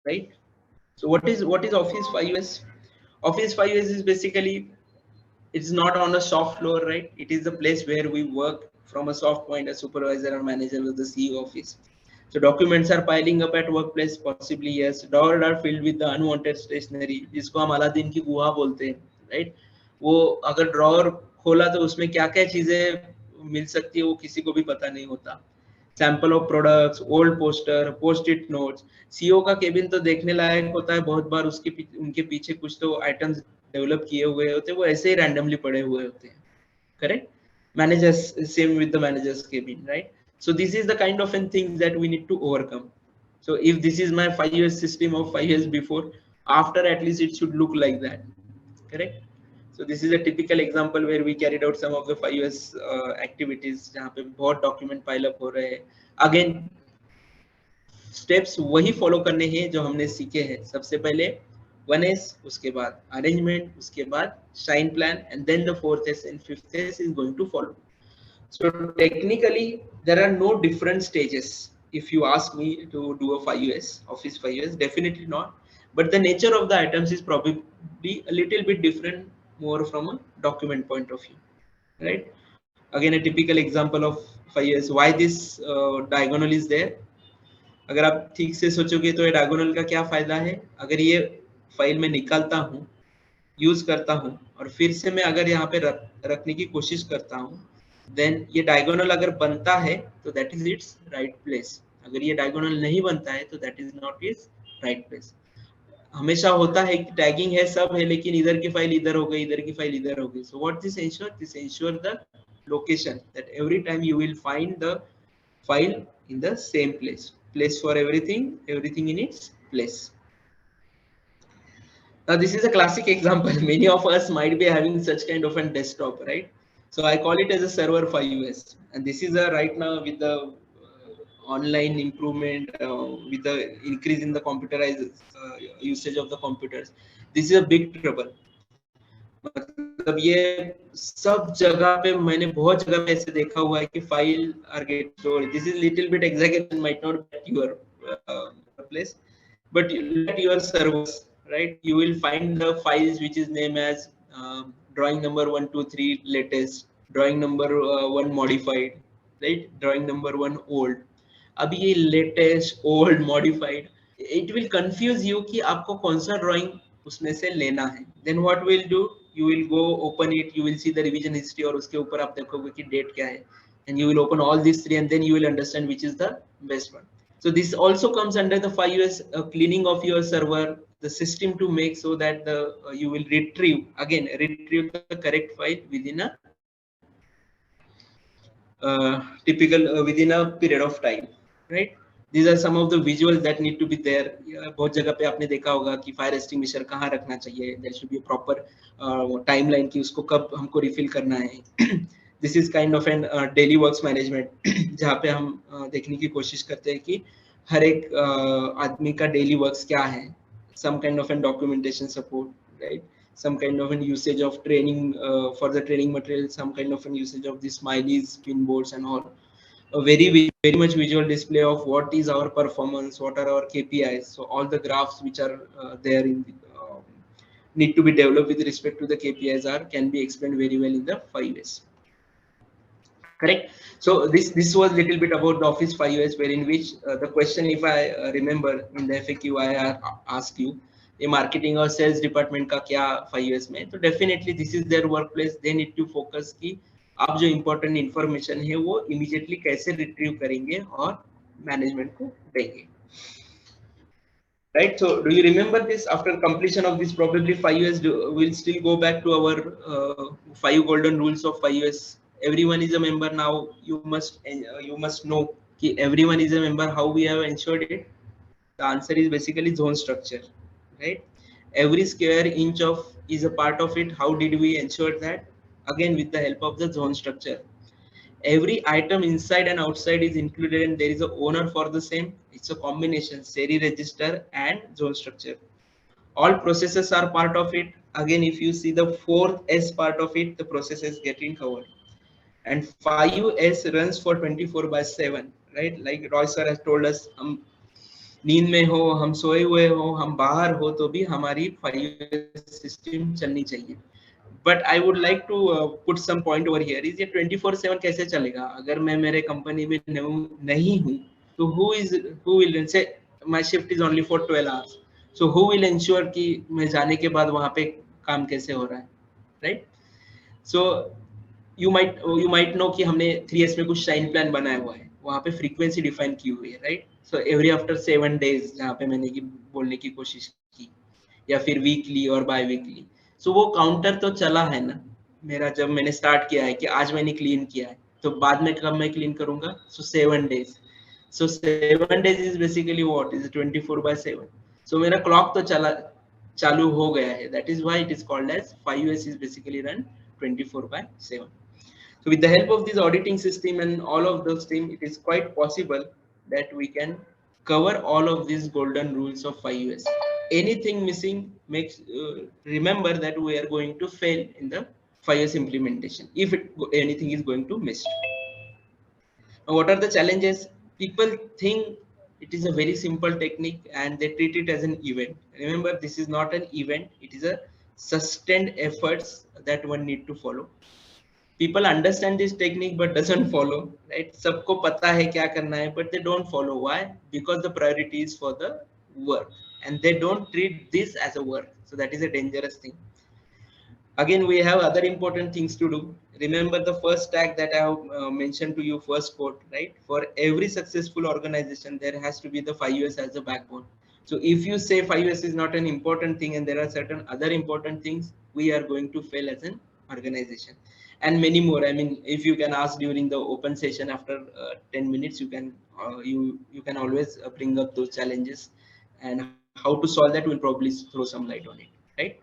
right? So what is Office 5S? Office 5S is basically, it's not on a shop floor, right? It is the place where we work from a soft point, a supervisor or manager with the CEO office. So documents are piling up at workplace, possibly yes. Drawers are filled with the unwanted stationery, जिसको हम Aladdin की गुहा बोलते हैं, right? वो अगर drawer खोला तो उसमें क्या क्या चीजें मिल सकती है वो किसी को भी पता नहीं होता. Sample of products, old poster, post it notes. CEO का केबिन तो देखने लायक होता है, बहुत बार उनके पीछे कुछ तो आइटम्स डेवलप किए हुए होते हैं, वो ऐसे ही रैंडमली पड़े हुए होते हैं, correct? Managers, same with the managers cabin, right? So this is the kind of things that we need to overcome. So if this is my 5 years system of 5 years before, after at least it should look like that, correct? So this is a typical example where we carried out some of the 5 years activities जहाँ पे बहुत document pile up हो रहे हैं. Again steps वही follow करने हैं जो हमने सीखे हैं. सबसे पहले 1S, उसके बाद अरेंजमेंट, उसके बाद shine plan, and then the 4th S and 5th S is going to follow. So technically there are no different stages. If you ask me to do a 5S office 5S, definitely not, but the nature of the items is probably a little bit different, more from a document point of view, right? Again, a typical example of 5S, why this diagonal is there. अगर आप ठीक से सोचोगे तो ये diagonal का क्या फायदा है. अगर ये फाइल में निकालता हूँ, यूज करता हूँ, और फिर से मैं अगर यहाँ पे रखने की कोशिश करता हूँ, देन ये डायगोनल अगर बनता है तो that is it's right place. अगर ये डायगोनल नहीं बनता है तो that is not is right place. हमेशा होता है कि टैगिंग है, सब है, लेकिन इधर की फाइल इधर हो गई, इधर की फाइल इधर हो गई. So what this ensure the location, that every time you will find the file in the same place for everything in its place. Now this is a classic example. Many of us might be having such kind of a desktop, right? So I call it as a server 5US, and this is a right now with the online improvement, with the increase in the computerized usage of the computers, this is a big trouble. मतलब ये सब जगह पे मैंने बहुत जगह पे ऐसे देखा हुआ है कि file are get stored. This is little bit exaggeration, might not be at your place, but look at your servers, right? You will find the files which is named as drawing number 123 latest, drawing number 1 modified, right? Drawing number 1 old. अब ये latest, old, modified, it will confuse you कि आपको कौन सा drawing उसमें से लेना है. Then what will do, you will go open it, you will see the revision history, और उसके ऊपर आप देखोगे कि डेट क्या है, and you will open all this three, and then you will understand which is the best one. So this also comes under the 5US cleaning of your server, the system to make so that the you will retrieve the correct file within a within a period of time, right? These are some of the visuals that need to be there. बहुत जगह पे आपने देखा होगा कि fire extinguisher कहाँ रखना चाहिए. There should be a proper timeline कि उसको कब हमको रिफिल करना है. This is kind of an daily works management जहाँ पे हम देखने की कोशिश करते हैं कि हर एक आदमी का daily works क्या है. Some kind of an documentation support, right? Some kind of an usage of training for the training material, some kind of an usage of the smileys, pin boards and all. A very much visual display of what is our performance, what are our KPIs. So all the graphs which are there in the, need to be developed with respect to the KPIs can be explained very well in the 5S. Correct. So this was little bit about the Office 5S, where in which the question, if I remember in the FAQ, I asked you ये marketing और sales department का क्या 5 years में. तो definitely this is their work place. They need to focus कि आप जो important information है वो इमीडिएटली कैसे रिट्रीव करेंगे और मैनेजमेंट को देंगे. Right, so do you remember this? After completion of this probably 5 years, we'll still go back to our 5 golden rules of 5 years. Everyone is a member now. You must know कि everyone is a member. How we have ensured it? The answer is basically zone structure, right? Every square inch of is a part of it. How did we ensure that? Again, with the help of the zone structure. Every item inside and outside is included, and there is a owner for the same. It's a combination seri register and zone structure. All processes are part of it. Again, if you see the 4th S part of it, the processes getting covered. And 5S runs for 24/7, right? Like Roy sir has told us, नींद में हो, हम सोए हुए हो, हम बाहर हो, तो भी हमारी 5S सिस्टम चलनी चाहिए. But I would like to put some point over here is, ये 24/7 कैसे चलेगा अगर मैं मेरे कंपनी में नहीं हूँ? तो who will say my shift is only for 12 hours, so who will ensure कि मैं जाने के बाद वहां पे काम कैसे हो रहा है, right? So you might know कि हमने 3S में कुछ टाइम प्लान बनाया हुआ है, वहां पे फ्रीक्वेंसी डिफाइन की हुई है, right? So every after 7 days, जहाँ पे मैंने बोलने की कोशिश की, या फिर वीकली और बाय वीकली. सो वो काउंटर तो चला है ना मेरा, जब मैंने स्टार्ट किया है कि आज मैंने क्लीन किया है, तो बाद में कब मैं क्लीन करूंगा? So 7 days. So 7 days is basically what is 24/7. So मेरा क्लॉक तो चला चालू हो गया है. That is why it is called as 5S is basically run 24/7. So with the help of this auditing system and all of those things, it is quite possible that we can cover all of these golden rules of 5S. Anything missing makes remember that we are going to fail in the 5S implementation if anything is going to miss. Now, what are the challenges? People think it is a very simple technique and they treat it as an event. Remember, this is not an event, it is a sustained efforts that one need to follow. People understand this technique but doesn't follow, right? सबको पता है क्या करना है, but they don't follow. Why? Because the priority is for the work and they don't treat this as a work. So that is a dangerous thing. Again, we have other important things to do. Remember the first tag that I have mentioned to you, first quote, right? For every successful organization there has to be the 5S as a backbone. So if you say 5S is not an important thing and there are certain other important things, we are going to fail as an organization. And many more. I mean, if you can ask during the open session after 10 minutes, you can always bring up those challenges, and how to solve that will probably throw some light on it, right?